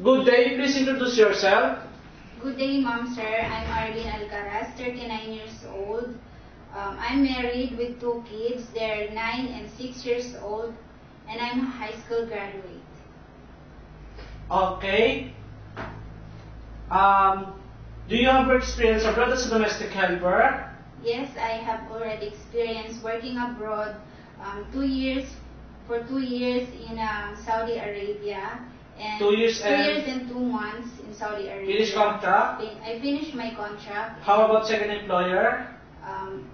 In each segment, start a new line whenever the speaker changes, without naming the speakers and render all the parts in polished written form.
Good day, please introduce yourself.
Good day, Ma'am, sir. I'm Arlene Alcaraz, 39 years old. I'm married with 2 kids. They're 9 and 6 years old, and I'm a high school graduate.
Okay. Do you have experience abroad as a domestic helper?
Yes, I have already experienced working abroad 2 years, for 2 years in Saudi Arabia, and
2 years
2 years and 2 months in Saudi Arabia.
Finish contract?
I finished my contract.
How about second employer?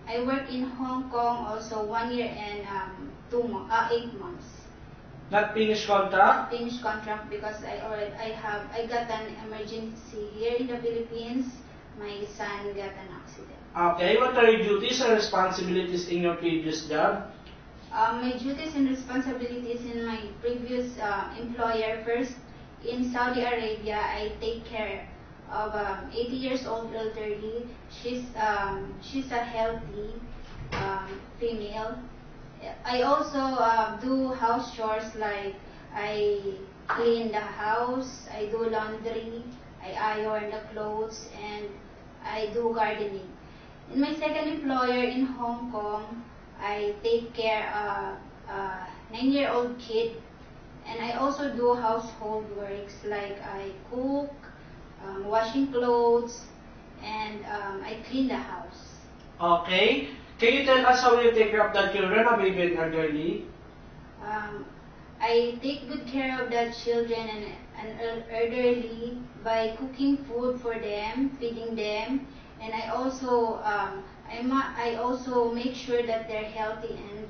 I work in Hong Kong also 1 year and 8 months.
Not finished contract?
Finished contract because I got an emergency here in the Philippines. My son got an accident.
Okay, what are your duties and responsibilities in your previous job?
My duties and responsibilities in my previous employer, first in Saudi Arabia, I take care of 80 years old elderly. She's a healthy female. I also do house chores, like I clean the house, I do laundry, I iron the clothes, and I do gardening. In my second employer in Hong Kong, I take care of a 9-year-old kid, and I also do household works, like I cook, washing clothes, and I clean the house.
Okay. Can you tell us how you take care of the children, a baby and elderly?
I take good care of the children and elderly by cooking food for them, feeding them, and I also I also make sure that they're healthy and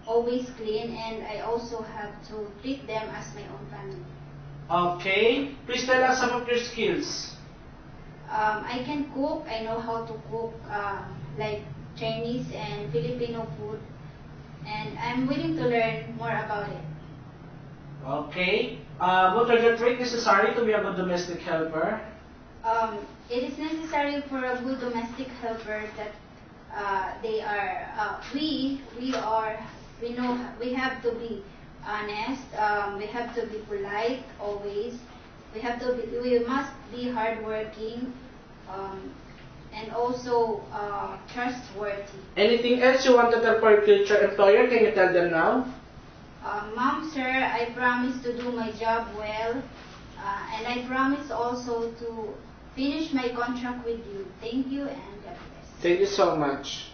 always clean, and I also have to treat them as my own family.
Okay. Please tell us some of your skills.
I can cook. I know how to cook like Chinese and Filipino food, and I'm willing to learn more about it.
Okay. What are the traits necessary to be a good domestic helper?
It is necessary for a good domestic helper that we have to be honest. We have to be polite always. We must be hardworking, and also trustworthy.
Anything else you want to tell for your future employer? Can you tell them now?
Ma'am, sir, I promise to do my job well, and I promise also to finish my contract with you. Thank you, and God bless.
Thank you so much.